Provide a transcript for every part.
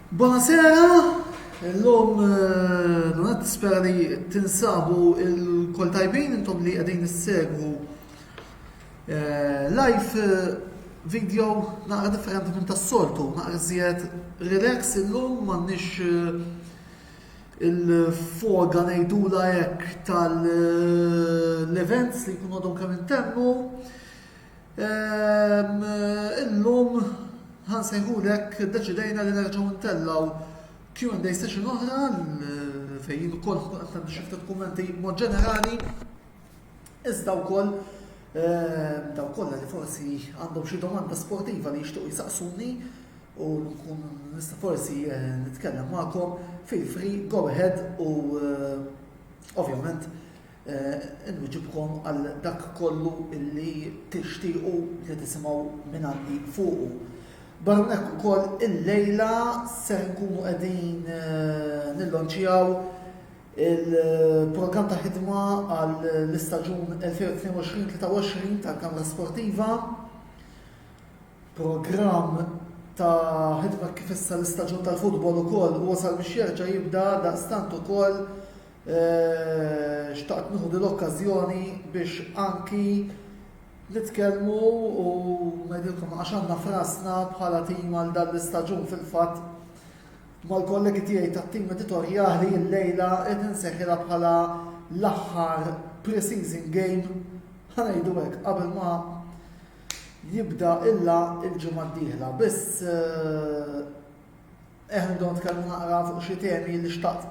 Buonasera, l-lum donet spera li tinsabu il-kol tajbin intom li għedin s-segwu live video naqra differenti minn tas-soltu, naqra zjed relax il-lum mannix il-foga nejdula jekk tal-events li kun għodhom kemm intemmu. Il-lum ħansejħulek deċidejna li nerġgħu ntellaw Q&A session oħra fejn ukoll għandna xi ftit kummenti mod ġenerali. Iżda wkoll daw kollha li forsi għandhom xi domanda sportiva li jixtiequ jsaqsuni u nkun nista' forsi nitkellem magħkom fil-free go ahead u ovvjament inwiġibkom għal dak kollu illi tixtiequ li tisimgħu minn għandi fuqu. Barnek ukoll il-lejla ser nkunu qegħdin nillonċjaw il-programm ta' ħidma għal l-istaġun 2022-23 tal-Kamra Sportiva. Programm ta' ħidma kif issa l-istaġun tal-futbol ukoll wasal biex jerġa' jibda daqstant ukoll xtaqt nieħu l-okkażjoni biex anki nitkellmu u ngħidilkom għax għandna frasna bħala tim għal dan l-istaġun fil-fatt mal-kollegi tiegħi tat-tim editorjali l-lejla qed inseħħilha bħala l-aħħar pre-season game ħanejdu hekk qabel ma jibda illa l-ġimgħa d-dieħla. Biss nibdew nitkellmu naqra fuq xi temi li xtaqt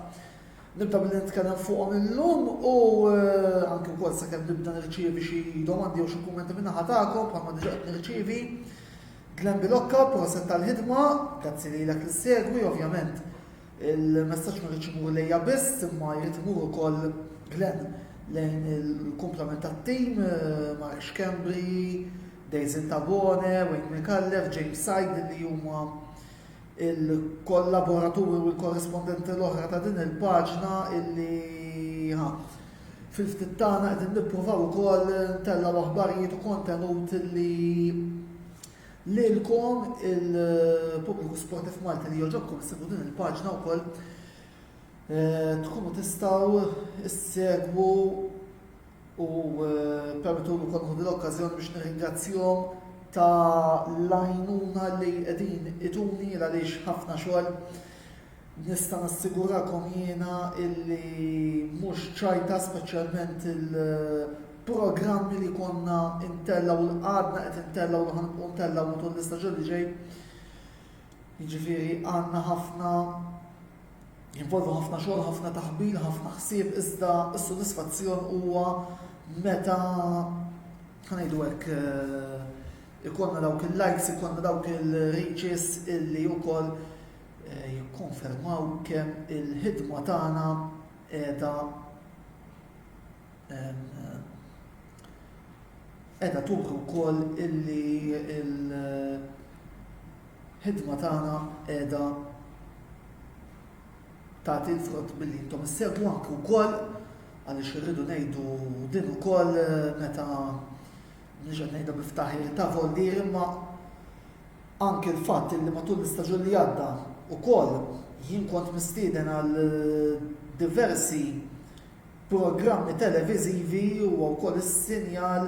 nibda billi nitkellem fuqhom illum u anke wkoll sakemm nibda nirċievi xi domandi jew xi kummenti minn naħa tagħkom bħalma diġà qed nirċievi. Glenn Bilokka, proset tal-ħidma, grazzi lilek li segwi, ovvjament il-messaġġ ma rridx imur lejja biss, imma jrid imur ukoll Glenn lejn il-kumplament tat-tim, Marek Kembri, Daisy Tabone, Wayne McCallef, James Side li huma il-kollaboraturi u l-korrespondenti l-oħra ta' din il-paġna illi fil-ftit tagħna qegħdin nippruvaw ukoll ntellaw aħbarijiet u kontenut li lilkom il-pubbliku sportiv Malti li jogħġobkom issegwu din il-paġna wkoll tkunu tistgħu issegwu u permettu wkoll nieħu l-okkażjoni biex nirringrazzjahom ta' l-għajnuna li qegħdin ituni għaliex ħafna xogħol nista' nassigurakom jiena illi mhux ċajta speċjalment il-programmi li konna intellaw u għadna qed intellaw u ħanbqu ntellaw matul l-istaġun li ġej. Jiġifieri għandna ħafna jinvolvu ħafna xogħol, ħafna taħbil, ħafna ħsieb iżda s-sodisfazzjon huwa meta ħanejdu hekk ikonna dawk il-likes, ikonna dawk il-reaches illi wkoll jikkonfermaw kemm il-ħidma tagħna qiegħda turi wkoll illi il-ħidma tagħna qiegħda tagħti l-frott billi intom issegwu anke wkoll għaliex irridu ngħidu din ukoll meta niġa ngħidha biftaħir ta' voldir imma anke l-fatt li matul l-istaġun li għadda ukoll jien kont mistieden għal diversi programmi televiżivi u wkoll is-sinjal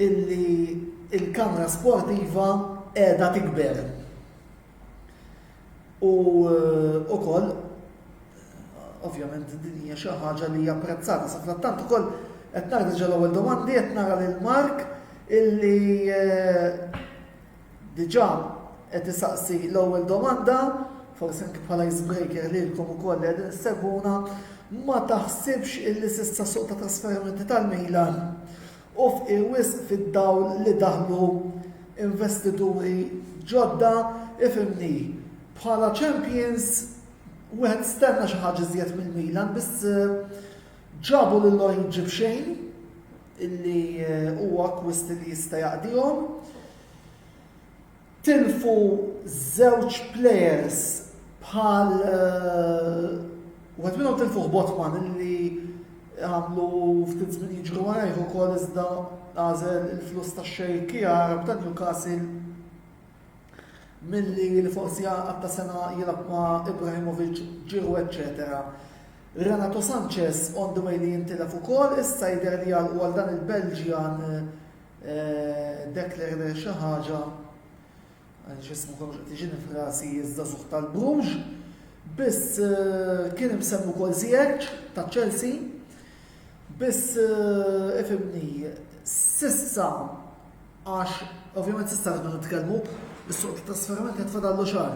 illi il-Kamra Sportiva qiegħda tikber. U wkoll ovvjament din hija xi ħaġa li hija apprezzata sa frattant ukoll qed nara diġà l-ewwel domandi qed nara lil Mark illi diġà qed isaqsi l-ewwel domanda, forsi anke bħala icebreaker lilkom ukoll li qegħdin issegwuna, ma taħsibx illi s'issa suq ta' trasferimenti tal-Milan u f'irwisq fid-dawl li daħlu investituri ġodda ifhimni bħala Champions wieħed stenna xi ħaġa iżjed mill-Milan biss ġabu lil Origi b'xejn illi huwa akwist li jista' jaqdihom. Tilfu żewġ plejers bħal wieħed minnhom tilfu Botman illi għamlu ftit żmien jiġru warajh ukoll iżda għażel il-flus tax-xejk jara b'ta' Newcastle milli li forsi għatta sena jilab ma' Ibrahimovic, Giroud, etc. Renato Sanchez on the way li jintilef ukoll, issa jidher li għal dan il-Belġjan Declan xi ħaġa ġismu kollox qed tiġini frasi iż-żagħżugħ tal-Bruġ, biss kien imsemmu wkoll Ziyech ta' Chelsea, biss ifhimni sissa għax ovvjament sissa rridu nitkellmu is-suq trasferiment qed fadallu xahar.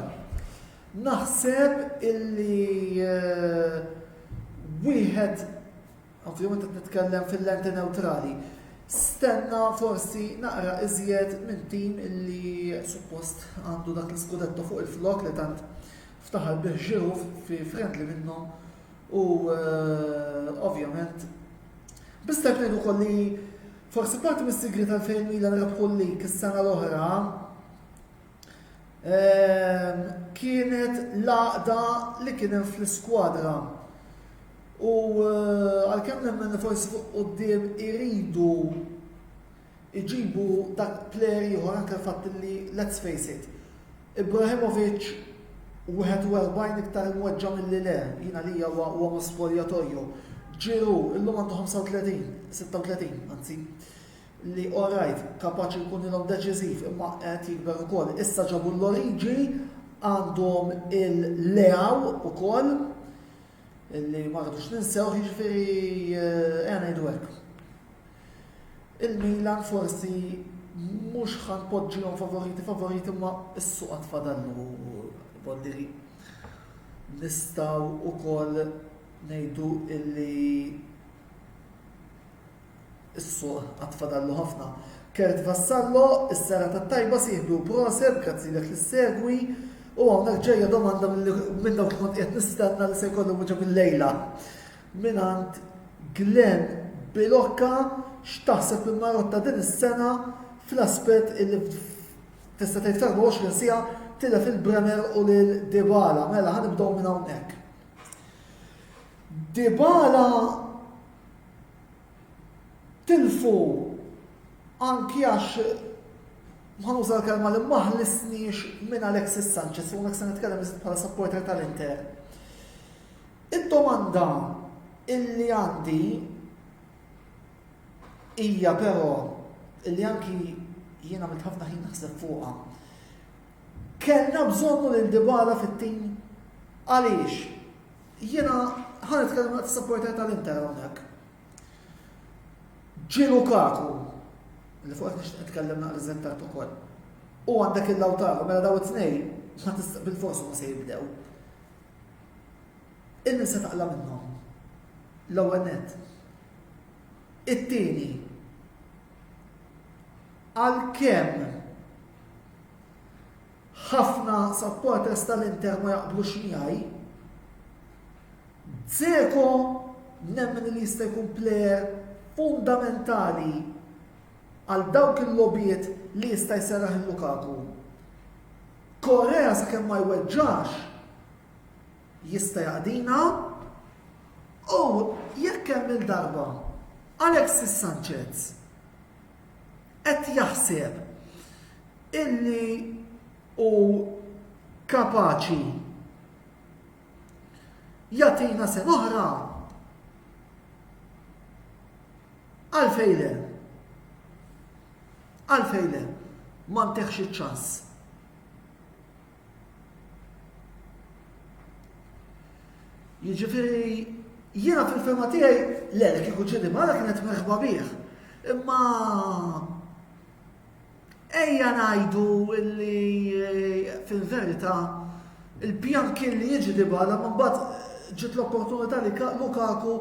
Naħseb illi wieħed ovvjament qed nitkellem fil-lenti neutrali. Stenna forsi naqra iżjed minn tim illi suppost għandu dak l-skudetto fuq il-flok li tant ftaħar bih Giroud fi friendly minnhom u ovvjament bistek ngħidu kolli forsi parti mis-sigri tal-fejn Milan rebħu l-lig is-sena l-oħra kienet laqda li kien hemm fl-iskwadra. U għal-kemm nemmen forsi fuq quddiem iridu iġibu dak plejer ieħor anke fatt li let's face it, Ibrahimovic 41 iktar imweġġa milli le, jiena li huwa spoliatorju. Giroud illum għandu 36 anzi, li alright kapaċi jkun ilhom deċiżiv imma qed jikber ukoll. Issa ġabu l-Origi għandhom il-Leaw ukoll illi ma rridux ninsew jiġifieri ngħidu hekk. Il-Milan forsi mhux ħanpoġġihom favoriti imma s-suq qatt fadallu boddiri. Nistgħu wkoll ngħidu illi s-suq qatt fadallu ħafna. Kert Vassallo, is-sera tat-tajba sieħdu proset, grazzi lek li segwi. U għamnek ġeja domanda minn dawk kont qed nistenna li se jkollu muġa bil-lejla. Minant Glenn Bilocca x'taħseb il-Marotta din is-sena fl-aspett illi tista' tgħid 24 siegħa tilef il-Bremer u lil Dybala. Mela ħanibdew minn hawnhekk. Dybala tilfu anki għax ħanuża l-kelma li maħlisniex minn Alexis Sanchez, u għek se nitkellem bħala supporter tal-Inter. Id-domanda illi għandi hija però illi anki jiena mill ħafna ħin naħseb fuqha. Kellna bżonnu lil Dybala fit-tim għaliex jiena ħa nitkellem għat supporter tal-Inter hawnhekk. Lukaku li fuq qed nitkellem naqra riżentat ukoll. U għandek il-Lautaro, mela daw it-tnejn ma tista' bil-forsu ma se jibdew. In-nisa taqla minnhom. L-ewwel nett. It-tieni. Għalkemm ħafna supporters tal-Inter ma jaqblux miegħi, Dzeko nemmen li jista' jkun plejer fundamentali għal dawk il-lobijiet li jista' jserraħ il-Lukaku. Korea sakemm ma jweġġax jista' jaqdina u jekk hemm il-darba Alexis Sanchez qed jaħseb illi hu kapaċi jagħtina sena oħra għalfejn għalfejn ma nteħx iċ-ċans. Jiġifieri jiena fil-ferma tiegħi le kieku ġieli mara kienet merħba bih. Imma ejja ngħidu illi fil-verità il-pjan kien li jiġi Dybala ma mbagħad ġiet l-opportunità li Lukaku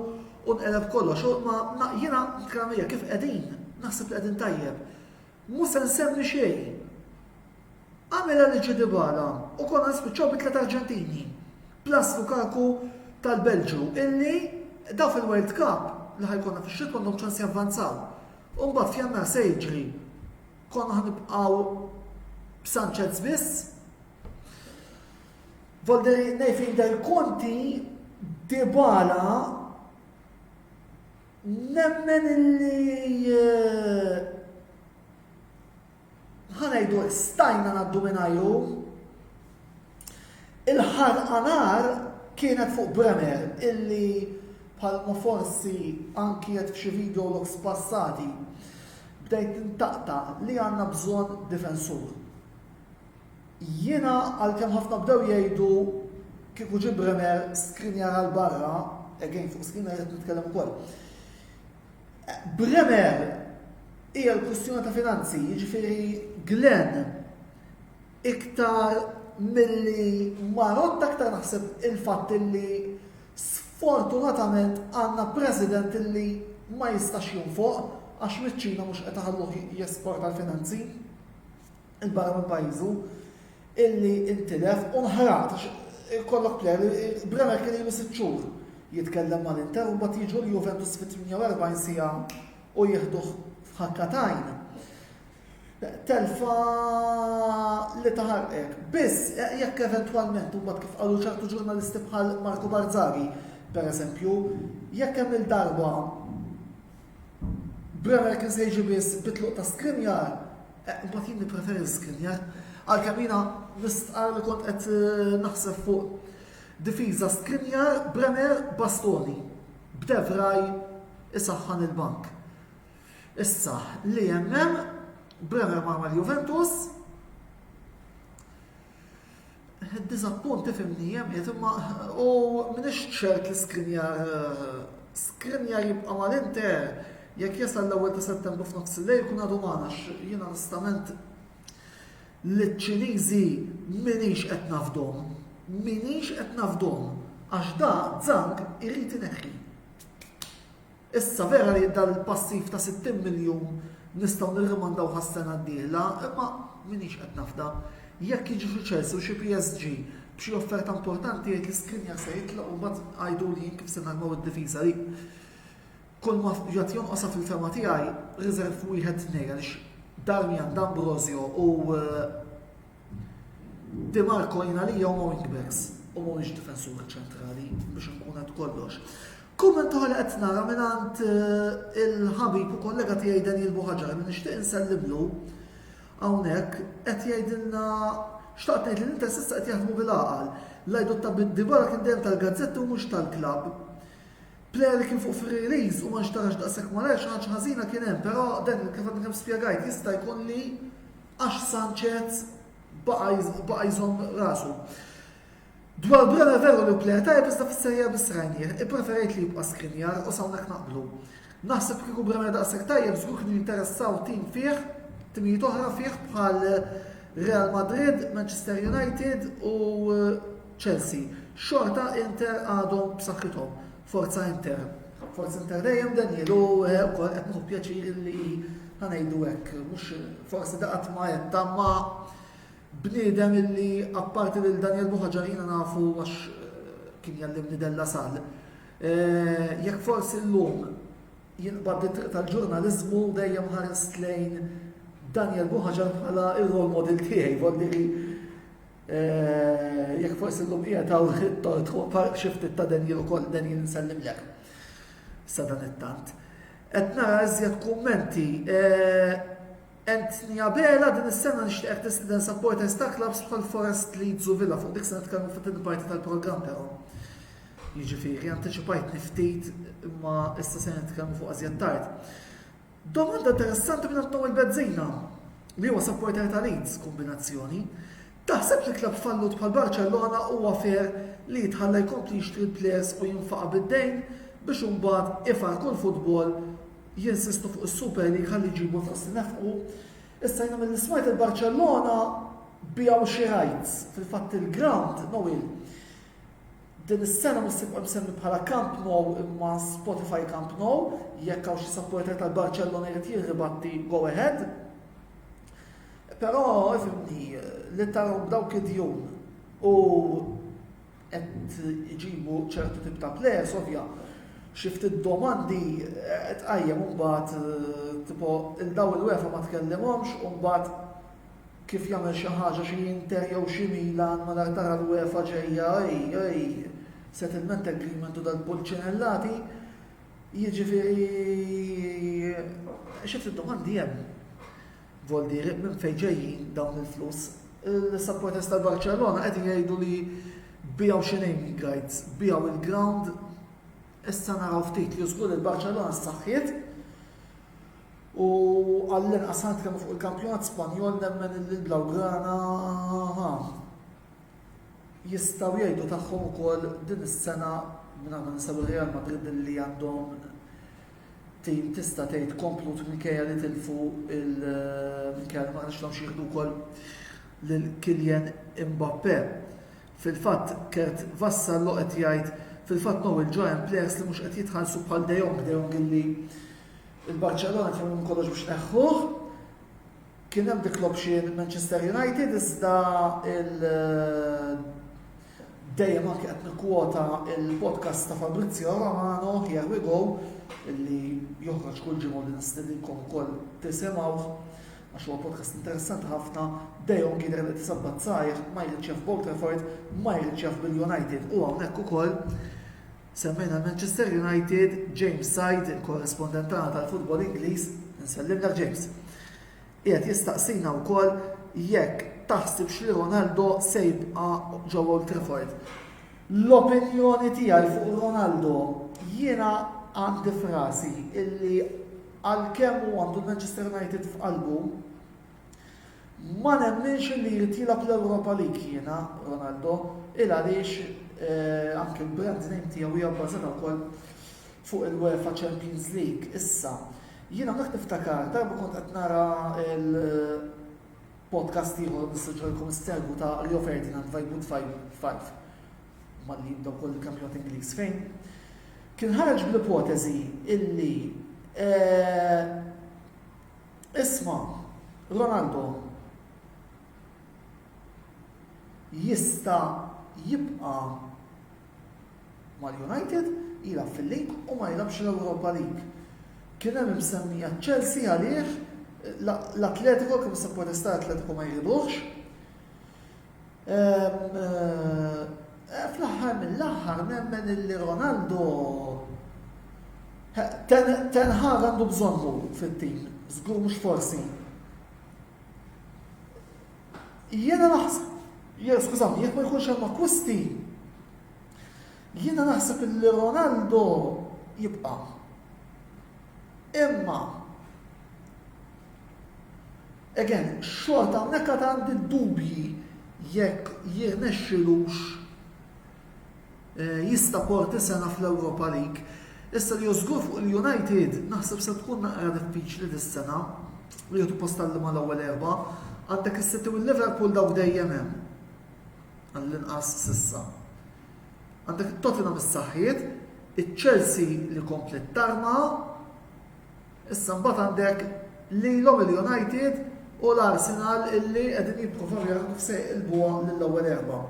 u nqeleb kollox. Ma jiena nkramija kif qegħdin, naħseb li qegħdin tajjeb. Mhux se nsemmi xejn. Għamilha li ġie Dybala u konna nispiċċaw bi 3 Arġentini plus Lukaku tal-Belġu illi daw fil-World Cup li ħajkonna fix-xitwa għandhom ċans javvanzaw. U mbagħad f'jannar se jiġri konna ħanibqgħu b'Sanchez biss. Volderi ngħid del konti Dybala nemmen illi ħanajdu stajna naddu minnajru Il-ħarqanar kienet fuq Bremer illi bħalma forsi anki qed f'xi videos passati bdejt intaqta li għandna bżonn difensur. Jiena għalkemm ħafna bdew jgħidu kieku ġie Bremer skrinjar għal barra, again fuq skrinjar qed nitkellem ukoll. Bremer hija l-kwistjoni ta' finanzi, jiġifieri Glenn iktar milli Marotta aktar naħseb il-fatt illi sfortunatament għandna president illi ma jistax junfoq għax miċ-Ċina mhux qed iħalluh jesporta l-finanzi il-barra minn pajjiżu illi intilef u nħarat għax kollok plejer Bremer kien ilu 6 xhur jitkellem mal-Inter u mbagħad jiġu l-Juventus fit-48 siegħa u jieħduh f'ħakkatajn. Telfa li taħarqek. Biss, jekk eventwalment, u kif qalu ċertu ġurnalisti bħal Marco Barzaghi, per eżempju, jekk hemm il-darba Bremer kien se jiġi biss bitluq ta' skrinjar, mbagħad jien nippreferi skrinjar, għalkemm jiena nistqar li kont qed naħseb fuq difiża skrinjar Bremer Bastoni b'Devraj isaħħan il-bank. Issa li hemm Bremer ma' Juventus, id-diżappunti fimni jemmiet imma u minix ċert li skrinjar jibqa' mal-Inter jekk jasal l-ewwel ta' Settembru f'nofs il-lejl kun għadu m'għanax jiena onestament liċ-Ċiniżi minix qed nafdhom għax da Zhang irid ineħħi. Issa vera li dal-passiv ta' 60 miljun nistgħu nirrimandaw ħas-sena d-dieħla, imma minix qed nafda. Jekk jiġi xi Chelsea u xi PSG b'xi offerta importanti jgħid li Skriniar se jitlaq u mbagħad għajdu li kif se nagħmlu id-difiża li kull ma jagħti jonqosha fil-ferma tiegħi riserv wieħed tnejn għaliex Darmian, D'Ambrosio u Di Marco jingħalija huma wingbacks u mhuwiex difensur ċentrali biex nkun qed kollox. Kumment uħra qed nara mingħand il-ħabib u kollega tiegħi Daniel Buħaġar li nixtieq inselliblu hawnhekk qed jgħidilna xtaqt ngħid li l-Inter s'issa qed jaħdmu bil-għaqal. L-għajdu ta' Dybala kien dejjem tal-gazzetti u mhux tal-klabb. Plejer li kien fuq fir-release u ma nxtarax daqshekk malajr xi ħaġa ħażina kien hemm, però dan kif qed kemm spjegajt jista' jkun li għax Sanchez baqa' jżomm rasu. Dwar Bremer veru li plejer tajjeb iżda fis-serja bis-Rajnier, ippreferejt li jibqa' Skriniar u sawnek naqblu. Naħseb kieku Bremer daqshekk tajjeb żgur kienu jinteressaw tim fih, timijiet oħra fih bħal Real Madrid, Manchester United u Chelsea. Xorta Inter għadhom b'saħħithom. Forza Inter. Forza Inter dejjem Daniel u wkoll qed nieħu pjaċir li ħanejdu hekk. Mhux forsi daqat ma jetta ma bniedem illi apparti lil Daniel Buħaġarina nafu għax kien jallimni Della Sal. Jekk forsi llum jinqbad it-triq tal-ġurnaliżmu dejjem ħares lejn Daniel Buħaġar bħala il-role model tiegħi, volli jekk forsi llum qiegħed hawn it-tort xi ftit ta' Daniel ukoll Daniel nsellimlek. Sa dan it-tant. Qed nara iżjed kummenti. Anthony Abela din is-sena nixtieq tistiden supporters ta' clubs bħal Forest Leeds u Villa fuq dik se nitkellmu fit-tieni parti tal-programm però. Jiġifieri antiċipajt ftit imma issa se nitkellmu fuq ażjed tard. Domanda interessanti minn Noel Bezzina li huwa supporter ta' Leeds kombinazzjoni. Taħseb li klabb fallut bħal Barcellona huwa fair li jitħalla jkompli jixtri l-plejers u jinfaqa bid-dejn biex imbagħad ifarku l-futbol jinsistu fuq is-Super League ħalli jġibu forsi nefqu. Issa jiena mill-ismajt il-Barcellona bijaw xi rights fil-fatt il-ground Noel. Din is-sena msibqa' msemmi bħala Camp Nou imma Spotify Camp Nou, jekk hawn xi supporter tal-Barcellona jrid jirribatti go ahead. Però ifhimni li taraw b'dawk id-djun u qed iġibu ċertu tip ta' players ovvja xi ftit domandi tqajjem mbagħad tipo il-daw il-UEFA ma tkellimhomx u mbagħad kif jagħmel xi ħaġa xi Inter jew xi Milan ma nar tara l-UEFA ġejja settlement agreement u dal-pulċinellati jiġifieri xi ftit domandi hemm. Voldi minn fejn ġejjin dawn il-flus. Il-supporters tal-Barcellona qed jgħidu li bijaw xi naming rights, bijaw il-ground, issa naraw ftit li żgur il-Barċellona s-saħħiet u għall-inqas kemm fuq il-kampjonat Spanjol nemmen il-Blaugrana jistgħu jgħidu tagħhom ukoll din is-sena minn nisabu Real Madrid li għandhom tim tista' tgħid komplut minkejja li tilfu minkejja ma nixtieqhom jieħdu wkoll lil Kylian Mbappé. Fil-fatt Kurt Vassallo qed jgħid fil-fatt il-giant players li mhux qed jitħallsu bħal De Jong illi il-Barċellona kienu minn kollox biex neħħuh. Kien hemm dik l-option Manchester United iżda dejjem anke qed nikkwota il-podcast ta' Fabrizio Romano Here We Go illi joħroġ kull ġimgħa li nistedinkom ukoll tisimgħuh għax huwa podcast interessanti ħafna. De Jong jidher li tisabbat sajr ma jridx jaf Old Trafford, ma jridx jaf bil-United u hawnhekk ukoll semmejna Manchester United, James Side, il-korrespondent tagħna tal-futbol Ingliż, nsellimna James. Qiegħed jistaqsina wkoll jekk taħsibx li Ronaldo se jibqa' ġewwa Old Trafford. L-opinjoni tiegħi fuq Ronaldo jiena għandi frasi illi għalkemm hu għandu Manchester United f'qalbu ma nemminx li jrid l-Europa League jiena Ronaldo il għaliex anke l-brand name tiegħu hija bbażata wkoll fuq il-UEFA Champions League. Issa jiena dak niftakar darba kont qed nara il-podcast ieħor nissuġġerilkom is-servu ta' Rio Ferdinand Vajbut 5 malli jibdew ukoll il-kampjonat Ingliż fejn kien ħareġ bl-ipotezi illi isma' Ronaldo jista' jibqa' mal-United jilgħab fil-League u ma jilgħabx l-Europa League. Kien hemm msemmija Chelsea għalih l-Atletico kemm is-supporter Atletico ma jridux. Fl-aħħar mill-aħħar nemmen illi Ronaldo Ten Hag għandu bżonnu fit-tim, żgur mhux forsi. Jiena naħseb, skużawni, jekk ma jkunx hemm akkwisti, jiena naħseb illi Ronaldo jibqa'. Imma again, xorta hawnhekk għad għandi dubji jekk jirnexxilux jista' porti sena fl-Europa League. Issa li żgur fuq il-United naħseb se tkun naqra diffiċli dis-sena li jieħdu post tal mal-ewwel erba' għandek is-City u l-Liverpool daw dejjem hemm għall-inqas s'issa. Għandek it-Tottenham is-saħħiet, iċ-Chelsea li komplet tarma, issa mbagħad għandek lilhom il-United u l-Arsenal illi qegħdin jippruvaw jagħmlu f'sejqilbuha lill-ewwel erba'.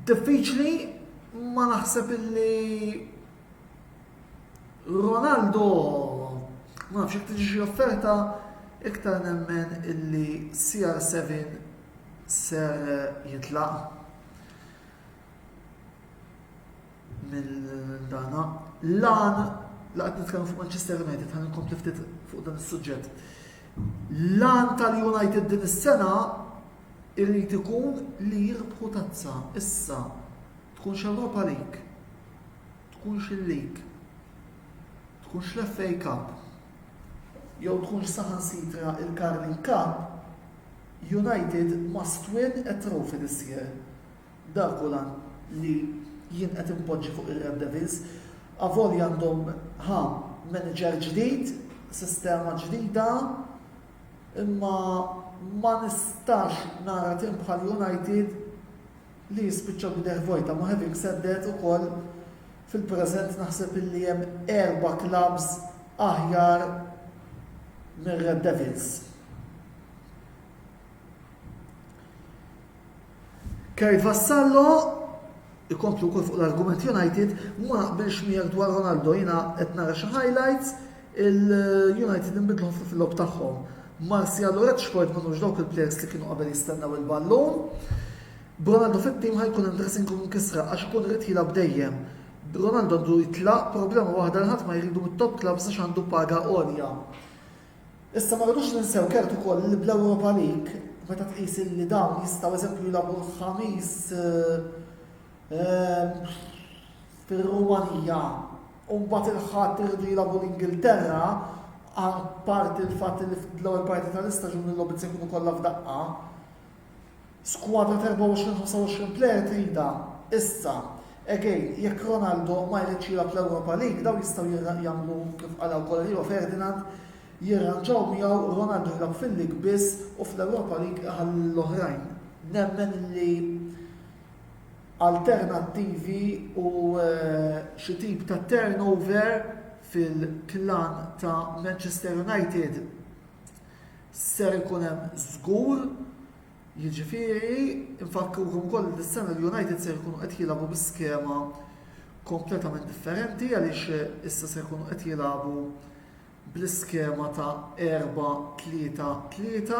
Diffiċli ma naħseb illi Ronaldo ma nafx jekk tiġi xi offerta iktar nemmen illi CR7 ser jitlaq mill-dana. Lan laqgħet nitkellmu fuq Manchester United ħan inkompli ftit fuq dan is-suġġett. Lan tal-United din is-sena irrid ikun li jirbħu tazza issa tkunx Europa League, tkunx il-League, tkunx l-FA Cup, jew tkunx saħansitra il-Carling Cup, United must win a trophy this year. Dak ulan li jien qed impoġġi fuq ir-Red Devils, avolji għandhom manager ġdid, sistema ġdida, imma ma nistax nara tim bħal United li jispiċċa b'nervojta, ma having said that ukoll fil-preżent naħseb illi hemm 4 clubs aħjar mir-Red Devils. Kurt Vassallo ikomplu wkoll fuq l-argument United ma naqbilx miegħek dwar Ronaldo, jiena qed nara xi highlights il-United inbidlu fil-lob tagħhom. Martial u Rashford ma nux dawk il-players li kienu qabel jistennaw il-ballon. Ronaldo fit-tim ħajkun dressing room kisra għax ikun irid jilgħab dejjem. Ronaldo għandu jitlaq problema waħda li ħadd ma jridu mit-top clubs għax għandu paga għolja. Issa ma rridux ninsew kert ukoll li bl-Europa League meta tqis li dawn jistgħu eżempju jilagħbu l-ħamis fir-Rumanija u mbagħad il-ħadd irridu jilagħbu l-Ingilterra, apparti il-fatt li fl-ewwel parti tal-istaġun il-logħbiet se jkunu kollha f'daqqa. Skwadra ta' 24-25 plejer trida. Issa, again, jekk Ronaldo ma jridx jilgħab l-Europa League, daw jistgħu jagħmlu kif qal wkoll Rio Ferdinand jirranġaw miegħu Ronaldo jilgħab fil-lig biss u fl-Europa League għall-oħrajn. Nemmen li alternattivi u xi tip ta' turnover fil-klan ta' Manchester United ser ikun hemm żgur. Jiġifieri infakkuhom ukoll li s-sena l-United se jkunu qed jilagħbu b'iskema kompletament differenti għaliex issa se jkunu qed jilagħbu bl-iskema ta' 4-3-3.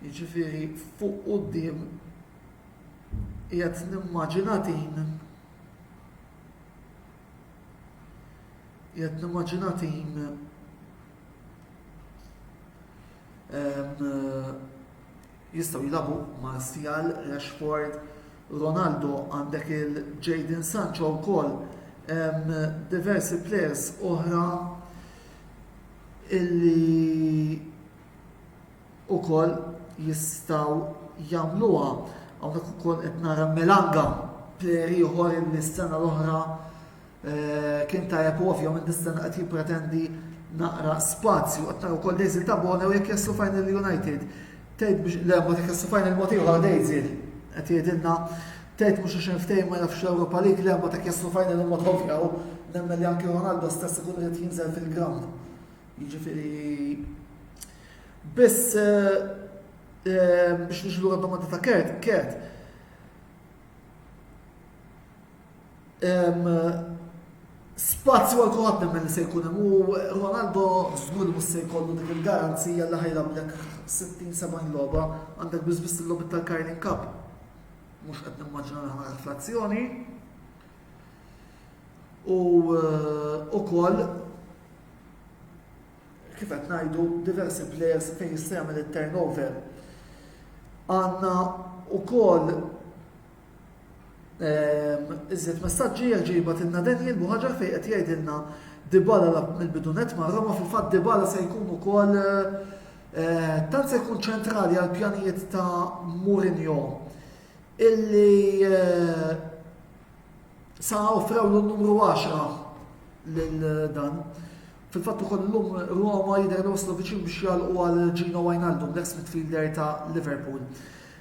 Jiġifieri fuq quddiem qiegħed nimmaġina tim jistgħu jilagħbu Martial, Rashford, Ronaldo, għandek il-Jadon Sancho wkoll, diversi players oħra illi wkoll jistgħu jagħmluha. Hawnhekk ukoll qed nara Melanga, player ieħor li s-sena l-oħra kien tajjeb ovvjament is-sena qed jippretendi naqra spazju, qed nara wkoll Daisy Tabone u jekk jaslu final United. Tgħid biex le ma tikassu fajn il-mod ieħor Daisy qed jgħidilna tgħid mhux għax ftehim ma jafx l-Ewropa League le ma tikassu fajn il-mod ovvja u nemmen li anke Ronaldo stess ikun irid jinżel fil-ground. Jiġifieri biss biex niġlu għad-domanda ta' Kert. Spazju għal kulħadd nemmen li se jkun hemm u Ronaldo żgur mhux se jkollu dik il-garanzija li ħajlablek 60-70 logħba għandek biss il-logħba tal-Carling Cup. Mhux qed nimmaġina aħna inflazzjoni. U wkoll kif qed ngħidu diversi players fejn jista' jagħmel it-turnover. Għandna wkoll iżjed messaġġi ġibat ilna Daniel Buħaġar fejn qed jgħidilna Dybala mill-bidunet ma' Roma fil-fatt Dybala se jkun ukoll tant se jkun ċentrali għal pjanijiet ta' Mourinho illi sa offrew l-numru 10 lil dan. Fil-fatt ukoll illum Roma jidher li waslu viċin biex jalqu għal Gino Wijnaldum, l-ex midfielder ta' Liverpool.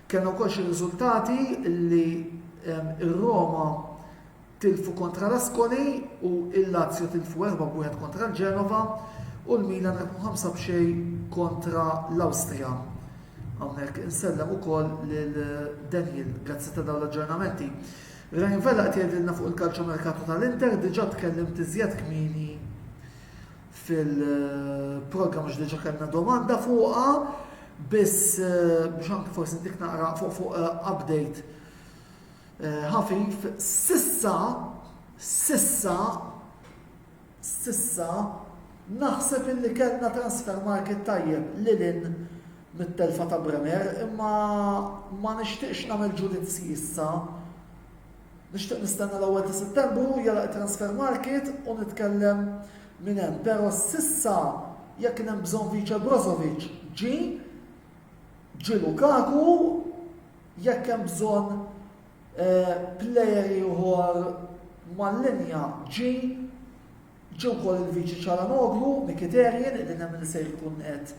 Kellna wkoll xi riżultati li ir-Roma tilfu kontra l-Ascoli u il-Lazio tilfu 4-1 kontra l-Genova u l-Milan rebħu 5-0 kontra l-Awstrija. Hawnhekk insellem ukoll lil Daniel grazzi ta' dawn l-aġġornamenti. Rajn Vella qed jgħidilna fuq il-kalċomerkato tal-Inter diġà tkellimt iżjed kmieni fil-programm għax diġà kellna domanda fuqha biss biex anke forsi dik naqra fuq update ħafif sissa naħseb illi kellna transfer market tajjeb lilin mit-telfa ta' Bremer imma ma nixtieqx nagħmel ġudizzi issa. Nixtieq nistenna l-ewwel ta' Settembru jara transfer market u nitkellem minn hemm. Però sissa jekk kien hemm bżonn Vice Brozovic ġi Lukaku, jekk hemm bżonn player ieħor mal-linja ġew ukoll il-Viċi Ċalanoglu, Mkhitaryan li nemmen li se jkun qed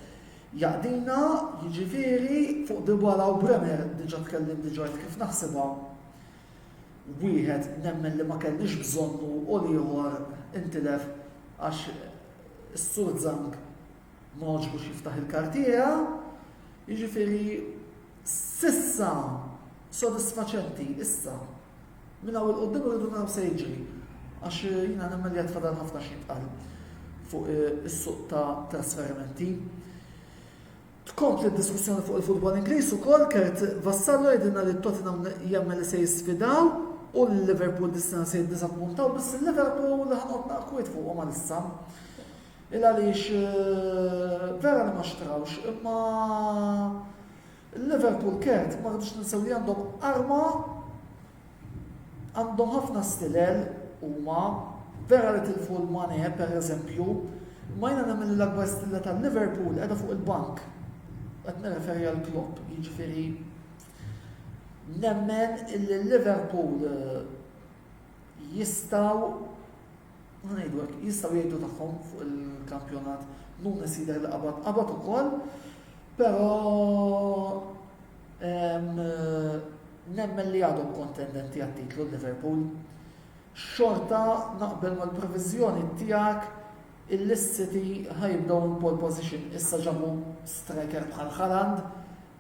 jaqdina, jiġifieri fuq Dybala u Bremer diġà tkellim diġà kif naħsibha. Wieħed nemmen li ma kellix bżonnu u ieħor intilef għax is-Sur Zang ma ġbux jiftaħ il-kartiera, jiġifieri sissa sodisfaċenti issa. Minn hawn il-qudiem irridu naraw se jiġri għax jiena nemmen li qed fadal ħafna xi jitqal fuq is-suq ta' trasferimenti. Tkompli d-diskussjoni fuq il-futbol Ingliż ukoll Kert Vassallo jgħidilna li t-Tottenham jemmel li se jisfidaw u l-Liverpool dis-sena se jiddisappuntaw biss il-Liverpool li ħanqod naqkwiet fuqhom għalissa. Il għaliex vera li ma xtrawx imma Il-Liverpool Kert ma rridux ninsew li għandhom arma, għandhom ħafna stilel huma vera li tilfu l-Mane pereżempju, ma jiena nemmen l-akbar stilla tal-Liverpool qiegħda fuq il-bank. Qed nirreferi għal Klopp, jiġifieri nemmen il-Liverpool jistgħu jgħidu tagħhom fuq il-kampjonat Nunes jidher li qabad ukoll, però nemmen li għadhom kontendenti għat-titlu l-Liverpool. Xorta naqbel mal-previżjoni tiegħek il-City ħajibdew il-pole position issa ġabu striker bħal Haaland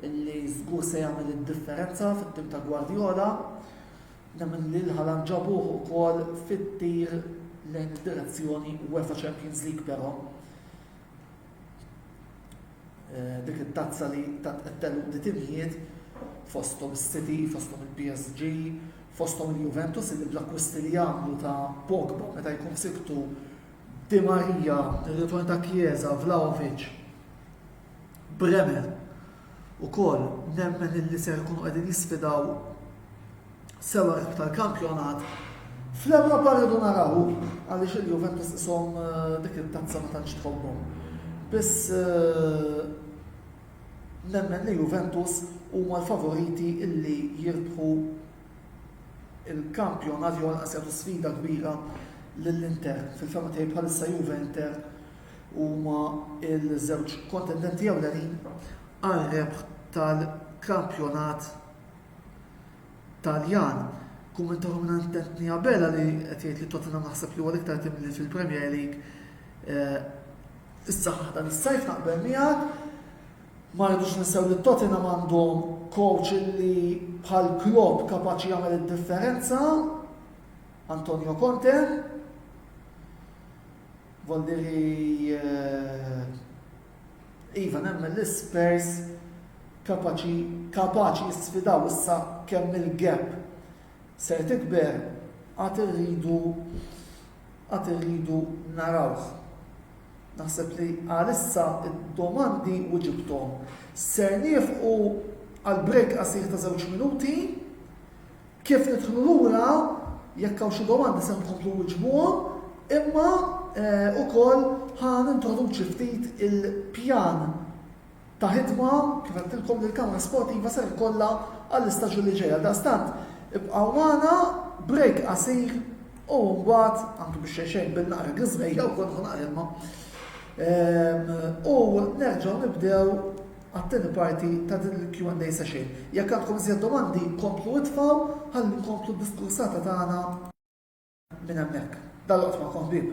illi żgur se jagħmel id-differenza fit-tim ta' Guardiola. Nemmen li l-Haaland ġabuh ukoll fit-tir lejn id-direzzjoni UEFA Champions League però. Dik it-tazza li taqtelu di timijiet fosthom is-City, fosthom il-PSG, fosthom il-Juventus li bl-akkwisti li jagħmlu ta' Pogba meta jkun siktu Di Maria, ir-ritorn ta' Chiesa, Vlahovic, Bremer ukoll nemmen illi se jkunu qegħdin jisfidaw sewa tal-kampjonat. Fl-Ewropa rridu naraw għaliex il-Juventus ishom dik it-tazza ma tantx tħobbhom. Biss nemmen li Juventus huma l-favoriti illi jirbħu il-kampjonat jew anqas jagħtu sfida kbira lill-Inter. Fil-fema tiegħi bħalissa Juve Inter huma l-żewġ kontendenti ewlenin għal-rebħ tal-kampjonat Taljan. Kumment ruminantentni għabela li qed jgħid li Tottenham naħseb li huwa l-iktar tim li fil-Premier League. Issa dan is-sajf naqbel miegħek. Ma rridux ninsew li Tottenham għandhom coach li bħal Klopp kapaċi jagħmel id-differenza, Antonio Conte. Voldiri iva nemmen l-Spurs kapaċi jisfidaw issa kemm il-gap ser tikber għad irridu narawh. Naħseb li għalissa id-domandi u ġibtom. Ser nifqu għal-break qasir ta' 2 minuti, kif nidħlu lura jekk hawn xi domandi se nkomplu wiġbuhom, imma ukoll ħan introduċi ftit il-pjan ta' ħidma kif għedtilkom li l-Kamra Sportiva ser kollha għall-istaġun li ġejja. Dastant ibqgħu magħna break qasir u mbagħad anke biex xejn bil-naqra gżmejja wkoll naqra imma. U nerġgħu nibdew għat-tieni parti ta' din il-Q&A session. Jekk għandkom iżjed domandi komplu itfgħu ħalli nkomplu d-diskursata tagħna minn hemmhekk. Dal-waqt magħkom ħbieb.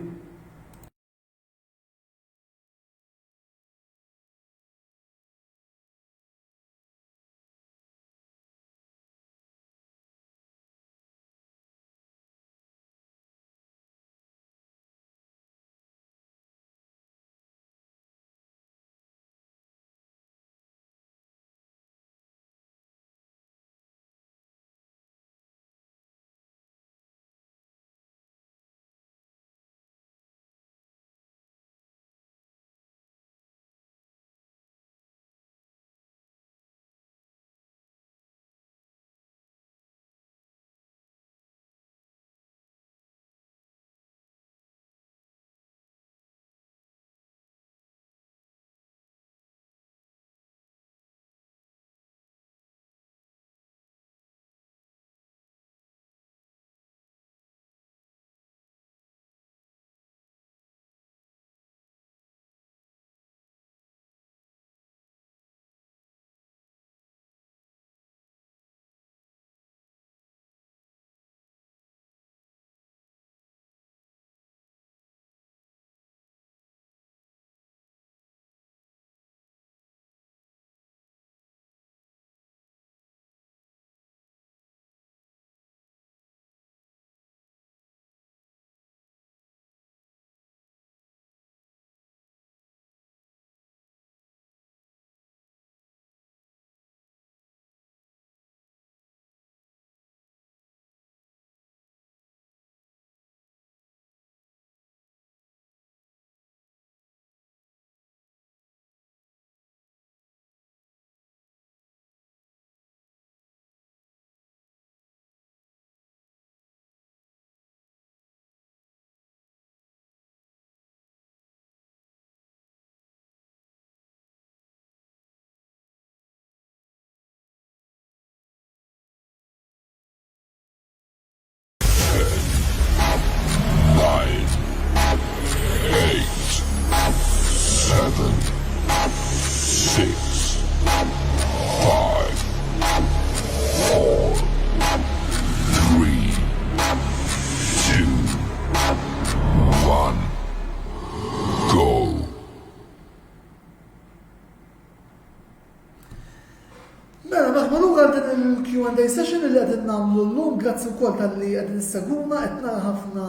Monday session li qegħdin nagħmlu llum grazzi wkoll tal-li qegħdin issegwuna qed nara ħafna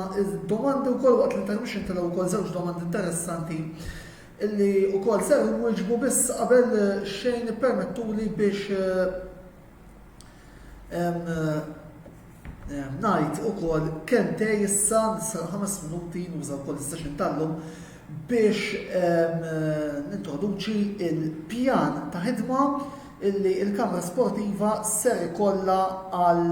domandi wkoll waqt l-intermission telgħu wkoll żewġ domandi interessanti illi wkoll ser inwieġbu biss qabel xejn ippermettuli biex ngħid ukoll kemmtej issa 5 minuti nuża wkoll is-session tal-lum biex nintroduċi il-pjan ta' ħidma illi il-Kamra Sportiva ser ikollha għal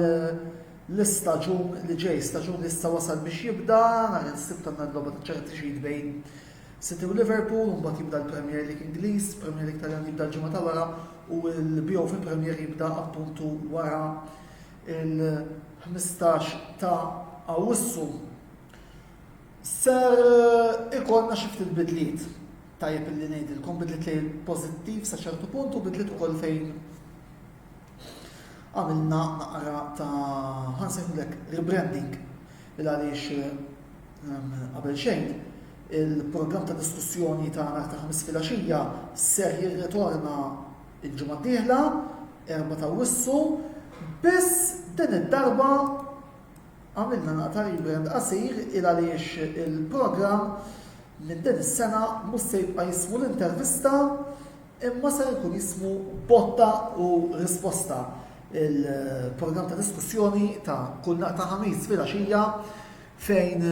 l-istaġun li ġej, staġun li issa wasal biex jibda, nhar is-sibt għandna l-logħba ta' Charity Shield bejn City u Liverpool, mbagħad jibda l-Premier League Ingliż, Premier League Taljan jibda l-ġimgħa ta' wara u l-BO fil-Premier jibda appuntu wara il-15 ta' Awwissu. Ser ikollna xi ftit bidliet. Tajjeb illi ngħidilkom bidliet li pożittiv sa ċertu punt u bidliet ukoll fejn għamilna naqra ta' ħansejħulek rebranding il għaliex qabel xejn il-programm ta' diskussjoni ta' nhar ta' 5 filgħaxija ser jirritorna il-ġimgħa d-dieħla 4 ta' Awwissu biss din id-darba għamilna naqra rebrand qasir il għaliex il-programm minn din is-sena mhux se jibqa' jismu l-intervista imma se jkun jismu botta u risposta. Il-programm ta' diskussjoni ta' kull ta' ħamis filgħaxija fejn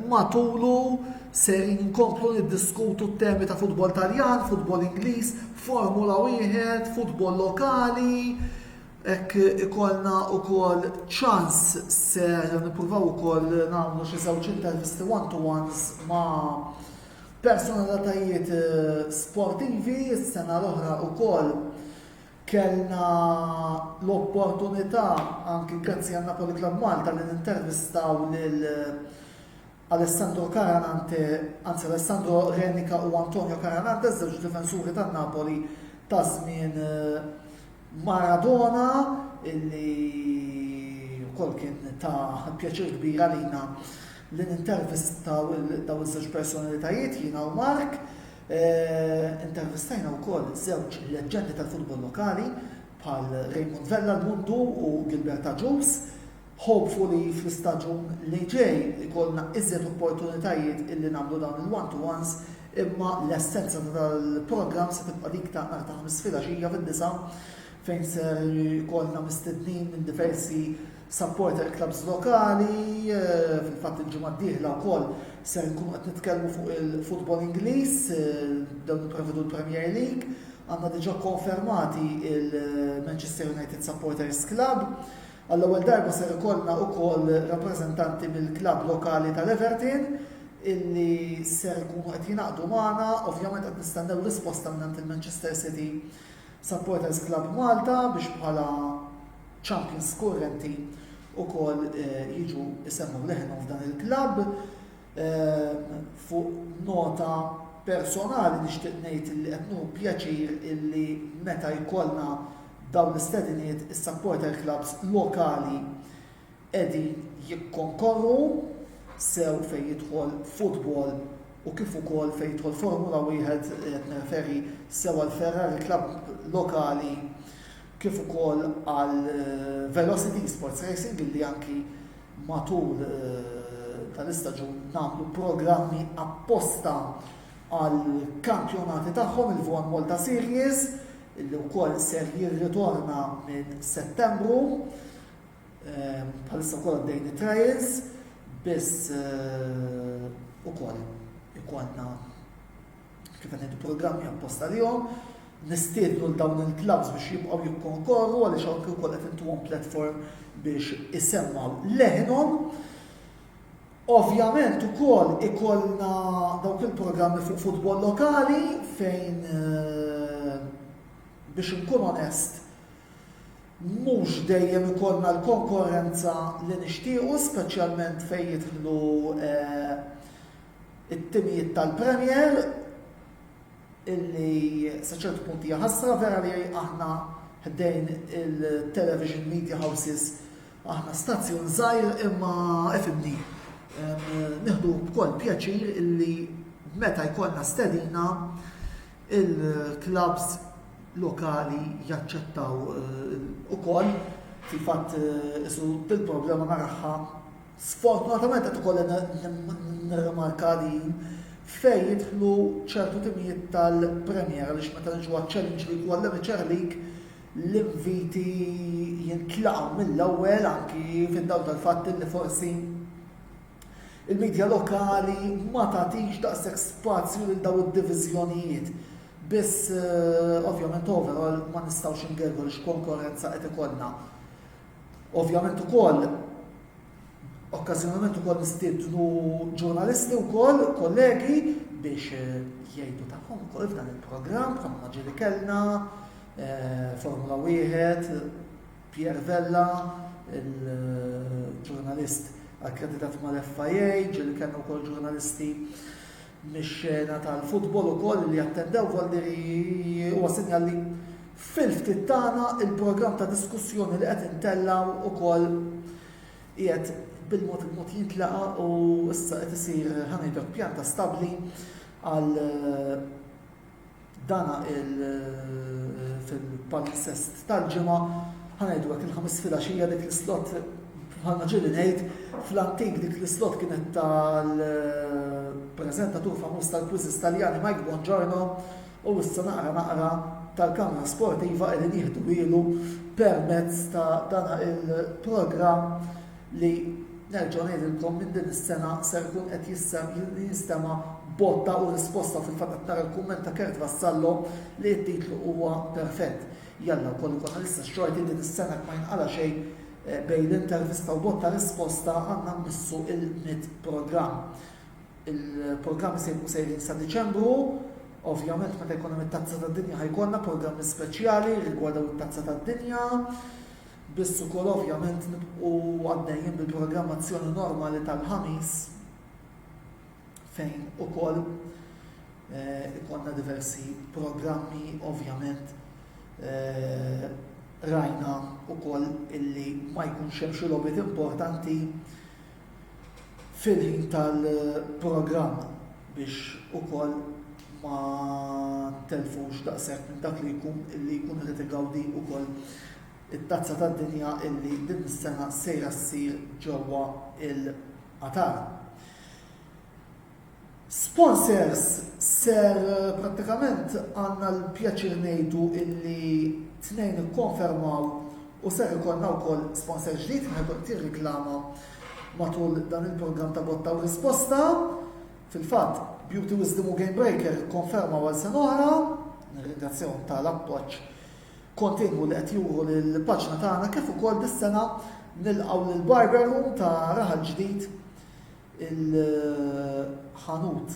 matulu se inkomplu niddiskutu t-temi ta' futbol Taljan, futbol Ingliż, Formula 1, futbol lokali. Ek ikollna ukoll ċans ser nippruvaw ukoll nagħmlu xi żewġ intervisti one-to-ones ma' personalitajiet sportivi. Is-sena l-oħra wkoll kellna l-opportunità anki grazzi għal Napoli Club Malta li nintervistaw lil Alessandro Caranante, anzi Alessandro Renica u Antonio Caranante, żewġ difensuri tan-Napoli ta' żmien Maradona illi wkoll kien ta' pjaċir kbir għalina li nintervistaw daw iż-żewġ personalitajiet jiena u Mark. Intervistajna wkoll żewġ leġendi tal-futbol lokali bħal Raymond Vella l-Mundu u Gilberta Ġus. Hopefully fl-istaġun li ġej ikollna iżjed opportunitajiet illi nagħmlu dawn il-one-to-ones imma l-essenza tal-programm se tibqa' dik ta' nhar ta' 5 filgħaxija fid-9 fejn ser ikollna mistednin minn diversi supporter clubs lokali. Fil-fatt il-ġimgħa d-dieħla wkoll ser nkunu qed nitkellmu fuq il-futbol Ingliż, dawn nipprevedu l-Premier League. Għandna diġà konfermati il-Manchester United Supporters Club. Għall-ewwel darba ser ikollna wkoll rappreżentanti mill-klabb lokali tal-Everton illi ser ikunu qed jingħaqdu magħna. Ovvjament qed nistennew risposta minn il-Manchester City Supporters Club Malta biex bħala champions kurrenti ukoll jiġu isemmu leħenhom f'dan il-klabb. Fuq nota personali nixtieq ngħid illi qed nieħu pjaċir illi meta jkollna dawn l-istediniet is-supporter clubs lokali qegħdin jikkonkorru sew fejn jidħol futbol u kif ukoll fejn jidħol Formula 1 qed nirreferi sew għal Ferrari Club lokali kif ukoll għal Velocity Sports Racing illi anki matul tal-istaġun nagħmlu programmi apposta għal kampjonati tagħhom il-Von Malta Series illi wkoll ser jirritorna minn Settembru bħalissa wkoll għaddejn trials biss ukoll ikollna kif ngħidu programmi apposta lihom. Nistiednu l dawn il-clubs biex jibqgħu jikkonkorru għaliex anke wkoll qed intuhom platform biex isemmaw leħinhom. Ovvjament ukoll ikollna dawk il-programmi fuq futbol lokali fejn biex inkun onest mhux dejjem ikollna l-konkurrenza li nixtiequ, speċjalment fejn jidħlu it-timijiet tal-Premier illi sa ċertu punt hija ħasra vera li aħna ħdejn il-television media houses aħna stazzjon żgħir imma efimni. Nieħdu b'koll pjaċir illi meta jkollna stedina il-clubs lokali jaċċettaw ukoll fil-fatt isu il-problema naraħħa sfortunatament qed ukoll nirrimarka li fejn jidħlu ċertu timijiet tal-Premier għaliex meta niġu għaċ-Challenge League u għall-Amateur League l-inviti jintlaqgħu mill-ewwel anki fid-dawl tal-fatt li forsi il-medja lokali ma tagħtix daqshekk spazju lil dawn id-diviżjonijiet. Biss ovvjament overall ma nistgħux ingerru x-konkurrenza qed ikollna. Ovvjament ukoll okkażjonalment ukoll nistiednu ġurnalisti wkoll kollegi biex jgħidu tagħhom ukoll f'dan il-programm bħalma ġieli kellna Formula 1, Pier Vella, il-ġurnalist akkreditat mal-FIA, ġieli kellna wkoll ġurnalisti mix-xena tal-futbol ukoll li attendew Valderi huwa sinjal li fil-ftit tagħna il-programm ta' diskussjoni li qed intellaw ukoll qiegħed bil-mod jintlaqa u issa qed isir ħanejdu pjanta stabbli għal dana fil-palinsest tal-ġimgħa ħanejdu il-ħames filgħaxija dik l-slot bħalma ġieli ngħid fl-antik dik l-slot kienet tal-preżentatur famuż tal-quizzes Taljani Mike Bongiorno u issa naqra tal-Kamra Sportiva li nieħdu ilu permezz ta' dana il-programm li nerġgħu ngħidilkom minn din is-sena ser ikun qed jinstema' botta u risposta fil-fatt qed nara l-kumment ta' Kert Vassallo li t-titlu huwa perfett. Jalla wkoll ikollna lista xorti din is-sena ma jinqala xejn bejn l-intervista u botta risposta għandna mmissu il-mid programm. Il-programm isejbu sejrin sa' Diċembru. Ovvjament meta jkun hemm it-Tazza tad-Dinja ħajkollna programmi speċjali rigwardaw it-Tazza tad-Dinja. Biss ukoll ovvjament nibqgħu għaddejjin bil-programmazzjoni normali tal-ħamis fejn ukoll ikollna diversi programmi ovvjament rajna ukoll illi ma jkunx hemm xi logħbiet importanti fil-ħin tal-programm biex ukoll ma telfux daqshekk minn dak li jkun irid igawdi wkoll it-Tazza tad-Dinja illi din is-sena sejra ssir ġewwa il-Qatar. Sponsors ser prattikament għandna l-pjaċir ngħidu illi tnejn ikkonfermaw u ser ikollna wkoll sponsor ġdid ħajkun tirriklama matul dan il-programm ta' botta u risposta. Fil-fatt Beauty Wisdom u Game Breaker konferma għal sena oħra, nirringrazzjahom tal-appoġġ kontinwu li qed juru lill-paġna tagħna kif ukoll dis-sena nilqgħu lill-Barber Room ta' Raħal ġdid il-ħanut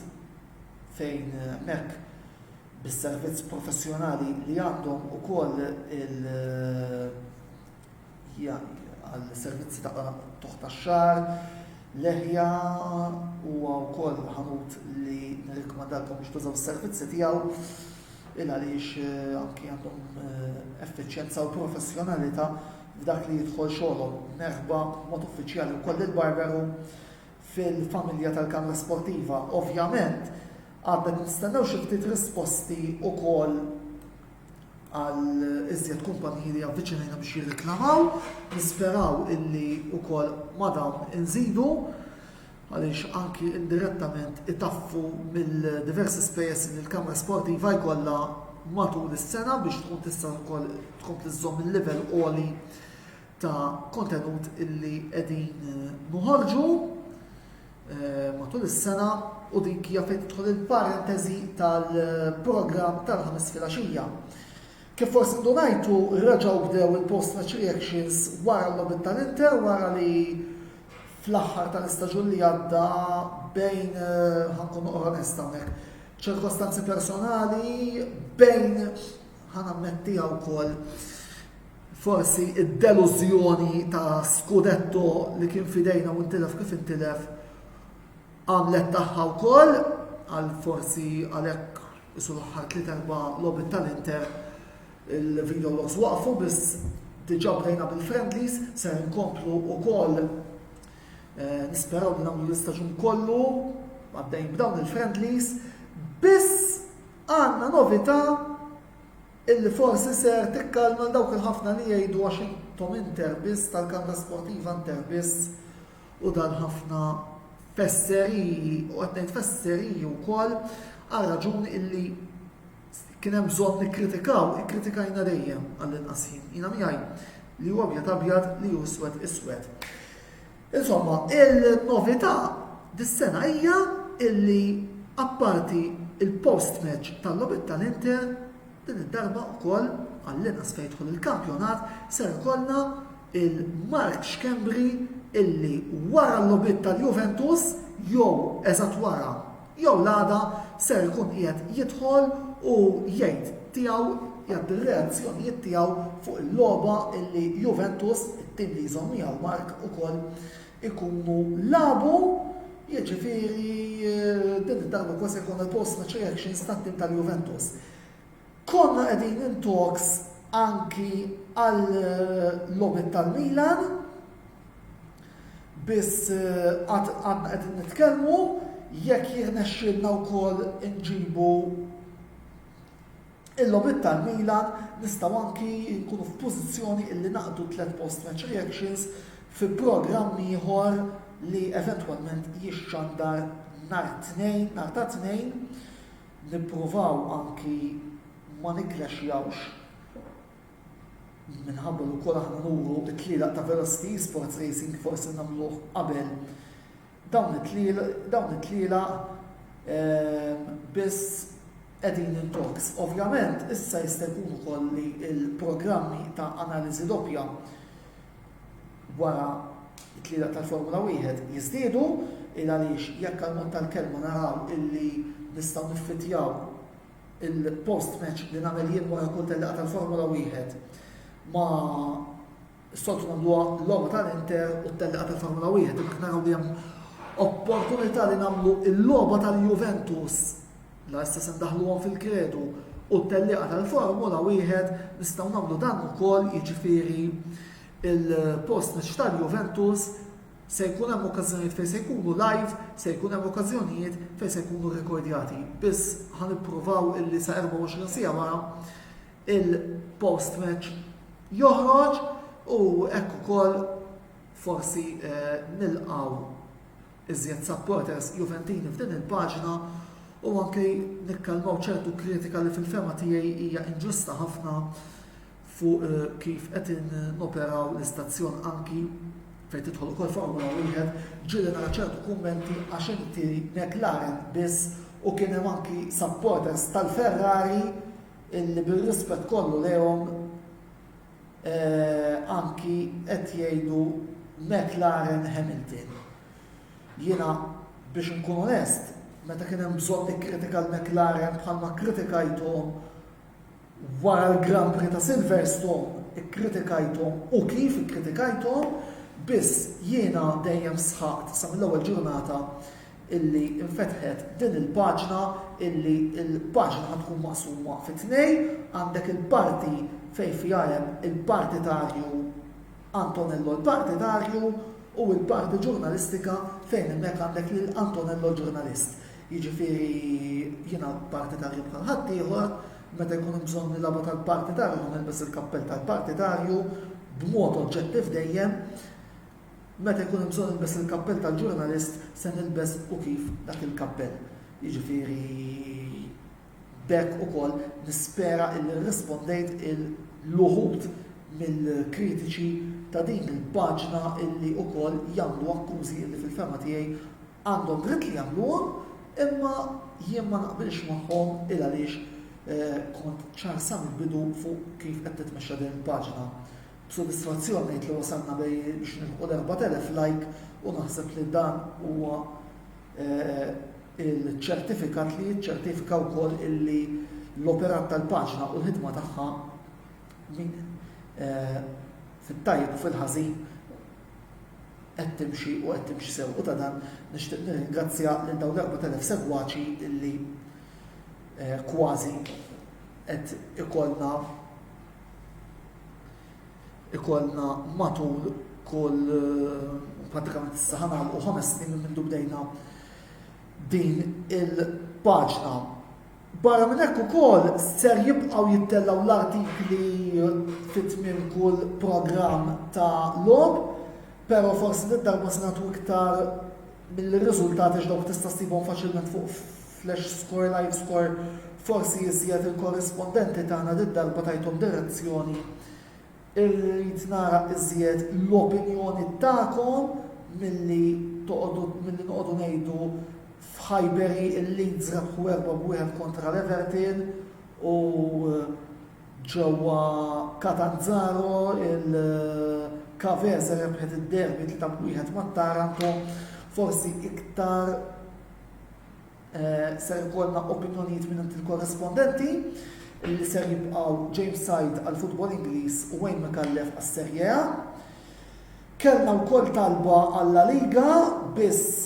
fejn hemmhekk bis-servizz professjonali li għandhom ukoll għall-servizzi ta' toħ tax-xahar, leħja huwa wkoll ħanut li nirrikmandalkom biex tużaw is-servizzi tiegħu il għaliex anki għandhom effiċjenza u professjonalità f'dak li jidħol xogħolhom. Merħba mod uffiċjali wkoll il-Barber Room fil-familja tal-Kamra Sportiva. Ovvjament għadna nistennew xi ftit risposti wkoll għal iżjed kumpaniji li avviċinajna biex jirriklamaw, nisperaw illi wkoll ma dawn inżidu għaliex anki indirettament itaffu mill-diversi spejjeż li l-Kamra Sportiva jkollha matul is-sena biex tkun tista' wkoll tkompli żżomm il-livell għoli ta' kontenut illi qegħdin noħorġu matul is-sena u dik hija fejn tidħol il-parentesi tal-programm tal-ħames filgħaxija. Kif forsi ndunajtu raġgħu bdew il-post-match reactions wara l-logħbiet tal-Inter wara li fl-aħħar tal-istaġun li għadda bejn ħankun onest hawnhekk ċirkostanzi personali bejn ħanammettija wkoll forsi id-delużjoni ta' skudetto li kien fidejna u intilef kif intilef għamlet tagħha wkoll għal forsi għalhekk isu l-aħħar 3-4 logħbiet tal-Inter il-video logs waqfu biss diġà bdejna bil-friendlies ser inkomplu wkoll nisperaw li nagħmlu l-istaġun kollu għaddejn b'dawn il-friendlies biss għandna novità illi forsi ser tikkalma dawk il-ħafna li jgħidu għax Tom Inter biss, tal-Kamra Sportiva Inter biss, u dan ħafna fesseriji, u qed ngħid fesseriji wkoll għal raġuni illi kien hemm bżonn ikkritikajna dejjem għall-inqas ħin. Jiena miegħi li huwa abjad li hu iswed. Insomma, il-novità dis-sena hija illi apparti il-post-match tal-logħbiet tal-Inter din id-darba wkoll għall-inqas fejn jidħol il-kampjonat ser ikollna il-Mark Xkembri illi wara l-logħbiet tal-Juventus jew eżatt wara jew l-għada ser ikun qiegħed jidħol u jgħid tiegħu jgħid ir-reazzjonijiet tiegħu fuq il-logħba illi Juventus, it-tim li jżomm miegħu Mark ukoll ikunu labu. Jiġifieri din id-darba kważi jkun il-post-match reactions tat-tim tal-Juventus. Konna qegħdin in talks anki għall-logħbiet tal-Milan biss għadna qegħdin nitkellmu jekk jirnexxielna wkoll inġibu il-logħbiet tal-Milan nistgħu anki nkunu f'pożizzjoni illi naqdu 3 post-match reactions fi programm ieħor li eventwalment jixxandar nhar ta' tnejn nippruvaw anki ma niklaxjawx minħabba li wkoll aħna nuru t-tlielaq ta' Velocity Sports Racing forsi nagħmluh qabel dawn it-tlielaq biss qegħdin in talks. Ovvjament issa jista' jkun ukoll li l-programmi ta' analiżi doppja wara it-tlielaq tal-Formula 1 jiżdiedu il għaliex jekk għal-mod tal-kelma naraw illi nistgħu niffitjaw il-post-match li nagħmel jien wara kull tellaqgħa tal-Formula 1 ma s-soltu nagħmluha l-logħba tal-Inter u t-tellaqgħa tal-Formula 1 jekk naraw li hemm opportunità li nagħmlu l-logħba tal-Juventus la issa se ndaħluhom fil-kredu u t-tellaqgħa tal-Formula 1 nistgħu nagħmlu dan ukoll jiġifieri il-post-match tal-Juventus se jkun hemm okkażjonijiet fejn se jkunu live, se jkun hemm okkażjonijiet fejn se jkunu rekordjati. Biss ħanippruvaw illi sa 24 siegħa wara il-post-match joħroġ u hekk ukoll forsi nilqgħu iżjed supporters Juventini f'din il-paġna u anke nikkalmaw ċertu kritika li fil-fema tiegħi hija inġusta ħafna fuq kif qed noperaw l-istazzjon anki fejn tidħol ukoll Formula 1 ġieli nara ċertu kummenti għax inti McLaren biss u kien hemm anki supporters tal-Ferrari illi bir-rispett kollu lehom anki qed jgħidu McLaren Hamilton. Jiena biex nkun onest, meta kien hemm bżonn nikkritika l-McLaren bħalma kritikajthom wara l-Grand Prix ta' Silverstone, ikkritikajthom u kif ikkritikajthom, biss jiena dejjem sħaqt sa mill-ewwel ġurnata illi infetħet din il-paġna illi il-paġna ħad tkun maqsuma fit-tnejn, għandek il-parti fejn fiha hemm il-partitarju Antonello l-partitarju u l-parti ġurnalistika fejn hemmhekk għandek lil Antonello l-ġurnalist. Jiġifieri jiena partitarju bħal ħadd ieħor, meta jkun hemm bżonn nilagħbu tal-partitarju nilbes il-kappell tal-partitarju b'mod oġġettiv dejjem. Meta jkun hemm bżonn nilbes il-kappell tal-ġurnalist se nilbes u kif dak il-kappell. Jiġifieri bekk ukoll nispera illi rrispondejt il-luħud mill-kritiċi ta' din il-paġna illi wkoll jagħmlu akkużi illi fil-fema tiegħi għandhom dritt li jagħmluhom, imma jien ma naqbilx magħhom il għaliex kont ċar sa mill-bidu fuq kif qed titmexxa din il-paġna. B'sodisfazzjon ngħid li wasalna biex nilħu 4,000 like u naħseb li dan huwa il-ċertifikat li jiċċertifika wkoll illi l-operat tal-paġna u l-ħidma tagħha min fit-tajjeb u fil-ħażin qed timxi u qed timxi sew. U ta' dan nixtieq nirringrazzja lil dawn l-4,000 segwaċi illi kważi qed ikollna matul kull pratikament issa ħanagħlqu 5 snin minn mindu bdejna din il-paġna. Barra minn hekk ukoll ser jibqgħu jittellaw l-artikli fit-tmiem kull programm ta' logħob, però forsi darba se nagħtu iktar mill-riżultati x'dawk tista' ssibhom faċilment fuq flash score, live score, forsi jiżjed il-korrispondenti tagħna darba tajthom direzzjoni. Irrid nara iżjed l-opinjoni tagħkom milli noqogħdu ngħidu f'Highbury il-Leeds rebħu 4-1 kontra l-Everton u ġewwa Catanzaro il-Cavese rebħet id-derbi 3-1 mat-Taranto. Forsi iktar ser ikollna opinjonijiet minn il-korrespondenti li ser jibqgħu James Side għall-futbol Ingliż u Wayne McAuliffe għas-Serje A. Kellna wkoll talba għall Liga biss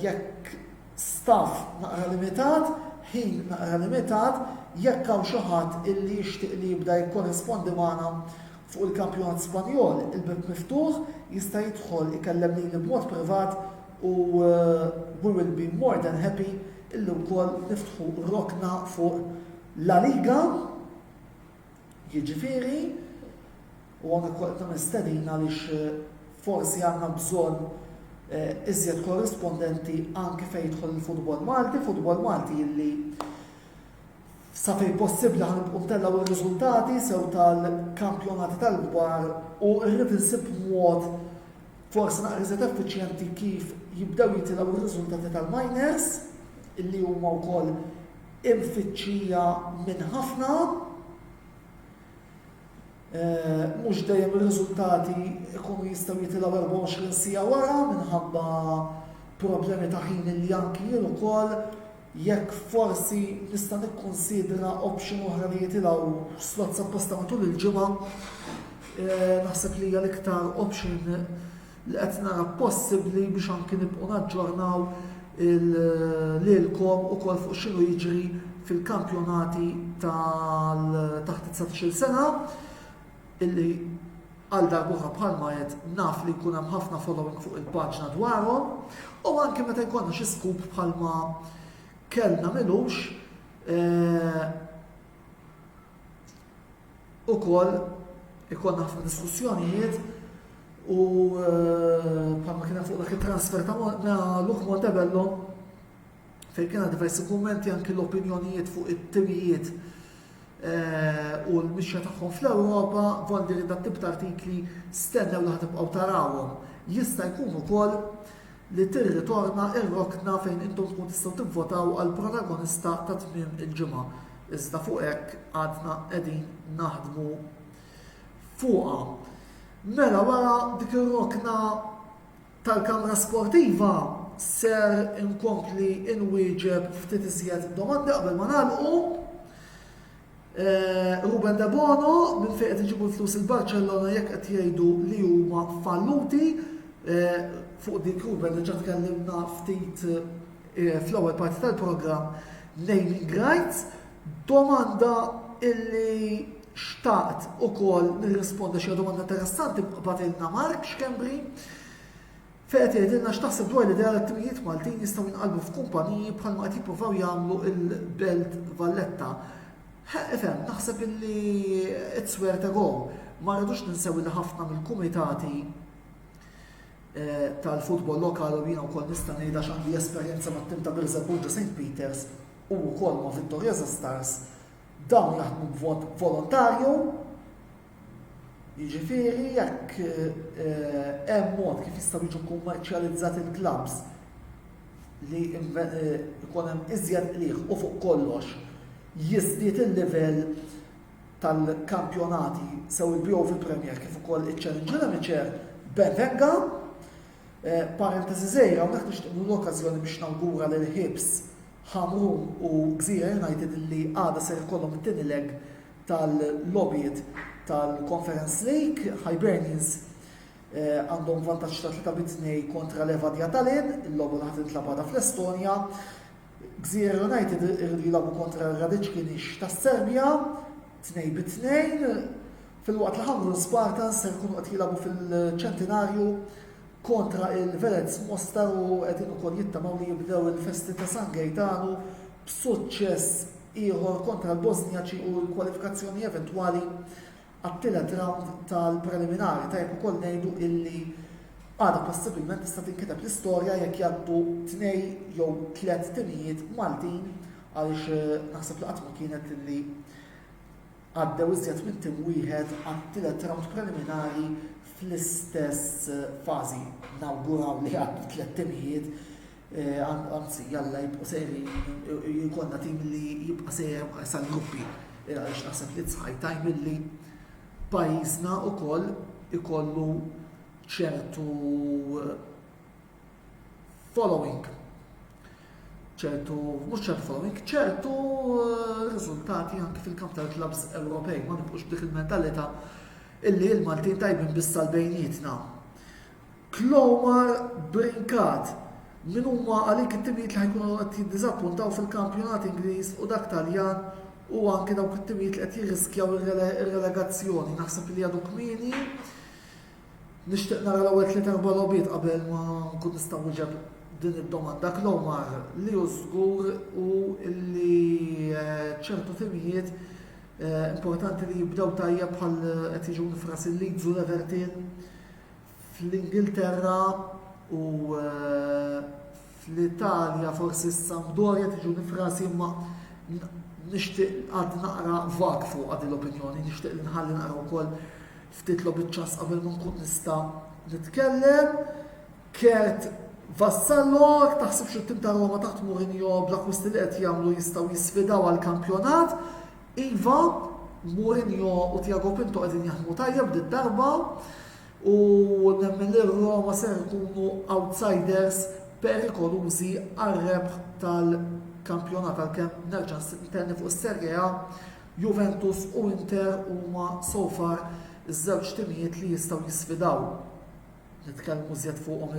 jekk staff naqra limitat, ħin naqra limitat, jekk hawn xi ħadd illi jixtieq li jibda jikkorrispondi magħna fuq il-kampjonat Spanjol, il-bib miftuħ, jista' jidħol ikellemni b'mod privat u we will be more than happy illi wkoll niftħu rokna fuq La Liga, jiġifieri, u għandna kol mistedin għaliex forsi għandna bżonn iżjed korrispondenti anke fejn jidħol il-futbol Malti illi sa fejn possibbli ħanibqu ntellaw ir-riżultati sew tal-kampjonati tal-kbar u rrid insib mod forsi naqra iżjed effiċjenti kif jibdew jitilgħu ir-riżultati tal-miners illi huma wkoll imfittxija minn ħafna. Mhux dejjem ir-riżultati jkunu jistgħu jitilgħu 24 siegħa wara minħabba problemi ta' ħin li anki jien ukoll jekk forsi nista' nikkunsidra option oħra li jitilgħu slots apposta matul il-ġimgħa, naħseb li hija l-iktar option li qed nara possibbli biex anki nibqgħu naġġornaw lilkom ukoll fuq x'inhu jiġri fil-kampjonati taħt 19 sena illi għal darbuħra bħalma qed naf li jkun hemm ħafna following fuq il-paġna dwarhom u anke meta jkollna xi scoop bħalma kellna milux ukoll ikollna ħafna diskussjonijiet u bħalma kien fuq dak it-transfer ta' Luke Montebello fejn kien diversi kummenti anke l-opinjonijiet fuq it-tirijiet u l-mixja tagħhom fl-Ewropa vondi li dat-tip ta' artikli stennew li ħatibqgħu tarawhom. Jista' jkun ukoll li tirritorna ir-rokna fejn intom tkun tistgħu tivvotaw għal protagonista ta' tmiem il-ġimgħa. Iżda fuq hekk għadna qegħdin naħdmu fuqha. Mela wara dik ir-rokna tal-Kamra Sportiva ser inkompli inwieġeb ftit iżjed domandi qabel ma nagħlqu. Ruben De Bono minn fejn qed iġibu flus il-Barcellona jekk qed jgħidu li huma falluti fuq dik Ruben diġà tkellimna ftit fl-ewwel parti tal-programm naming rights, domanda illi xtaqt ukoll nirrisponda xi domanda interessanti b'għatilna Mark Xkembri fejn qed jgħidilna x'taħseb dwar l-idea li t-timijiet Maltin jistgħu jinqalbu f'kumpaniji bħalma qed jippruvaw jagħmlu il-Belt Valletta. Efem, naħseb illi it's where to go. Ma rridux ninsew li ħafna mill-kumitati tal-futbol lokali u jiena wkoll nista' ngħidha x'għandi esperjenza mat-tim ta' Birżebbuġa St. Peters u wkoll ma' Vittoriosa Stars dawn jaħdmu b'vot volontarju. Jiġifieri jekk hemm mod kif jistgħu jiġu kummerċjalizzati l-klabs li jkun hemm iżjed qlieħ u fuq kollox jiżdied il-livell tal-kampjonati sew il-bjow fil-Premier kif ukoll iċ-Challenger Amateur benvenga. Parentesi żgħira hawnhekk nixtieq l-okkażjoni biex nawgura lil Hibs, Hamrun u Gżira United li għada ser ikollhom it-tieni leg tal-logħbiet tal-Conference League. Hibernians għandhom vantaġġ ta' 3-2 kontra Levadia Tallinn, il-logħba li ħadd intlabha fl-Estonja. Gżira United irridu jilagħbu kontra Radickinix tas-Serbja 2-2 fil-waqt li Hamrun Spartans se jkunu qed jilagħbu fil-ċentinarju kontra il-Velez Mostar u qegħdin ukoll jittamaw li jibdew il-festi ta' San Gaetano b'suċċess ieħor kontra l-Bosniaċi u l-kwalifikazzjoni eventwali għat-tielet round tal-preliminari ta' jekk ukoll ngħidu illi għada possibilment tista' tinkiteb l-istorja jekk jgħaddu 2 jew 3 timijiet Maltin għaliex naħseb li qatt ma kienet illi għaddew iżjed minn tim wieħed għat-tielet round preliminari fl-istess fażi. Nawguraw li għaddu 3 timijiet, anzi jalla jibqgħu sejrin jkollna tim li jibqa' sejjer sal-gruppi. Għaliex naħseb li sħaj time illi pajjiżna wkoll ikollu ċertu following, ċertu riżultati anke fil-kamp tal-klabs Ewropej, ma nibqux dik il-mentalità illi l-Maltin tajbin bissal bejnietna. Klomar Brinkat, min huma għalik it-timijiet li ħajkunu qed jiddiżappuntaw fil-kampjonat Ingliż u dak Taljan u anke dawk it-timijiet li qed jirriskjaw ir-relegazzjoni. Naħseb li għadu kmieni nixtieq nara l-ewwel 3-4 logħbiet qabel ma nkun nistgħu niġeb din id-domanda. Klomar li hu żgur u li ċertu timijiet importanti li jibdew tajjeb bħal qed jiġu nifras il-Leeds u l-Everton fl-Ingilterra u fl-Italja forsi s-Sampdoria tiġu nifrasi imma nixtieq għad naqra vak fuq għad l-opinjoni, nixtieq li nħalli naqra wkoll ftit logħbiet ċans qabel ma nkun nista' nitkellem. Kert Vassallo, taħseb xi tim ta' Roma taħt Mourinho bl-akwisti li qed jagħmlu jistgħu jisfidaw għall-kampjonat. Iva, Mourinho u Tiago Pinto qegħdin jaħdmu tajjeb dit-darba u nemmen li Roma ser ikunu outsiders perikolużi għar-rebħ tal-kampjonat għalkemm nerġa' ntenni fuq is-Serie A, Juventus u Inter huma so far iż-żewġ timijiet li jistgħu jisfidaw. Nitkellmu żjed fuqhom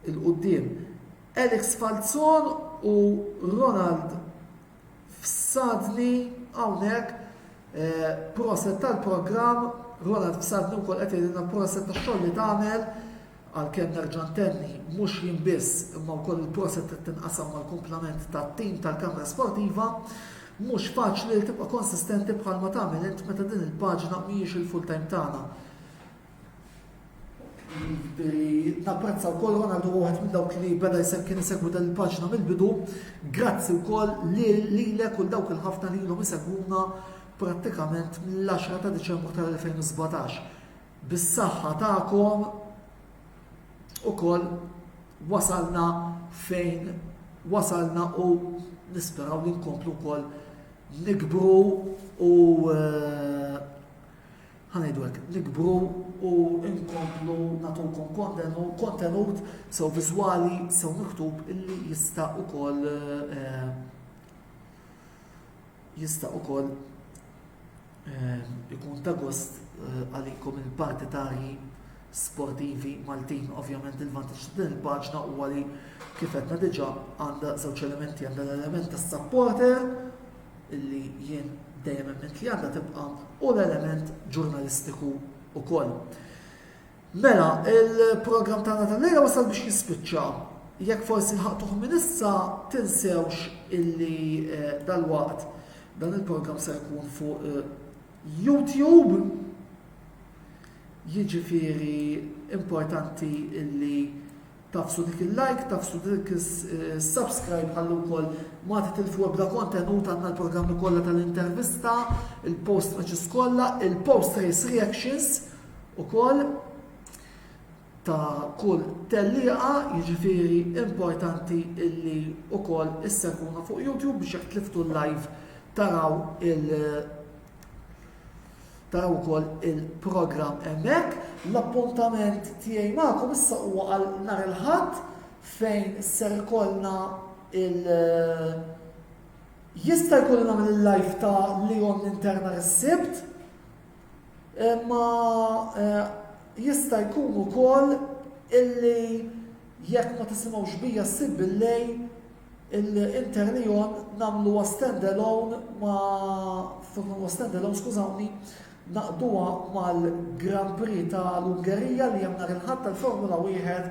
il-qudiem. Alex Falzon u Ronald Fsadni hawnhekk proset tal-programm. Ronald Fsadni wkoll qed jgħidilna proset tax-xogħol li tagħmel għalkemm nerġa' ntenni mhux jien biss imma wkoll il-proset qed tinqasam mal-kumplament tat-tim tal-Kamra Sportiva. Mhux faċli li tibqa' konsistenti bħalma tagħmel int meta din il-paġna mhijiex il-full time tagħna. Napprezza wkoll Ronaldo waħed minn dawk li beda kien isegwu dan il-paġna mill-bidu. Grazzi wkoll lilek u dawk il-ħafna li ilhom isegwuna prattikament mill-10 ta' Diċembru tal-2017. Bis-saħħa tagħkom ukoll wasalna fejn wasalna u nisperaw li nkomplu wkoll nikbru u nikbru u nkomplu nagħtukom kontenut sew viżwali sew miktub illi jista' ukoll ikun ta' gost għalikom il-partitari sportivi Maltin. Ovvjament il-vantaġġ ta' din il-paġna huwa li kif qedna diġà għandha żewġ elementi, għandha l-element tas-supporter illi jien dejjem emment li għandha tibqa' u l-element ġurnalistiku wkoll. Mela, il-programm tagħna tal-lejla wasal biex jispiċċa. Jekk forsi nħaqtuh minn issa tinsewx illi dalwaqt dan il-programm se jkun fuq YouTube. Jiġifieri importanti illi tafsu dik il-like, tafsu dik il-subscribe ħallu wkoll ma titilfu ebda kontenut għandna l-programmi kollha tal-intervista, il-post matches kollha, il-post race reactions ukoll ta' kull tellieqa. Jiġifieri importanti illi ukoll issegwuna fuq YouTube biex jekk tliftu l-live taraw ukoll il-programm hemmhekk. L-appuntament tiegħi magħkom issa huwa għal nhar il-Ħadd fejn ser ikollna jista' jkun nagħmel il-live ta' Lyon Interna is-Sibt, imma jista' jkun ukoll illi jekk ma tisimgħux bija s-sibt bil-lejl il-Inter Lyon nagħmluha stand-alone skużawni, naqduha mal-Grand Prix tal-Ungerija li hemm nhar il-Ħadd tal-Formula 1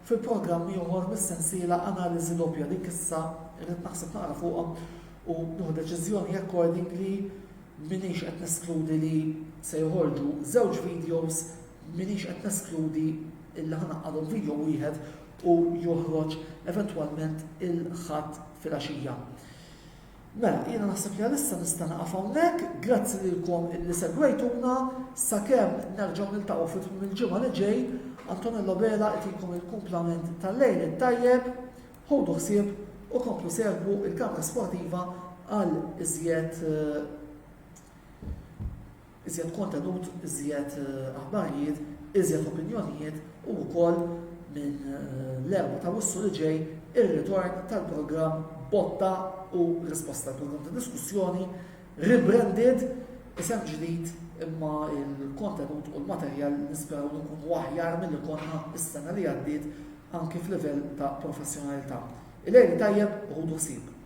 fil-programm ieħor mis-sensiela analiżi doppja dik issa rrid naħseb naqra fuqha u nieħu deċiżjoni accordingly minix qed neskludi li se joħorġu żewġ videos, minix qed neskludi illi ħanaqqadhom video wieħed u joħroġ eventwalment il-ħadd fil-għaxija. Mela, jiena naħseb li għalissa nista' naqaf hawnhekk, grazzi lilkom illi segwejtuna, sakemm nerġgħu niltaqgħu fit-tmiem il-ġimgħa li ġej, Antonello Bela qed il-kumplament tal-lejl it-tajjeb, ħodu ħsieb u komplu servu il-Kamra Sportiva għal iżjed kontenut, iżjed aħbarijiet, iżjed opinjonijiet u wkoll minn l-erba ta' wissu li ġej ir-ritorn tal-programm Botta u risposta tal-programm ta' diskussjoni rebranded isem ġdid imma il-kontenut u l-materjal nisperaw li nkunu aħjar milli konna is-sena li għaddiet anke f'livell ta' professjonalità. Il-lejli tajjeb u ħudu ħsieb.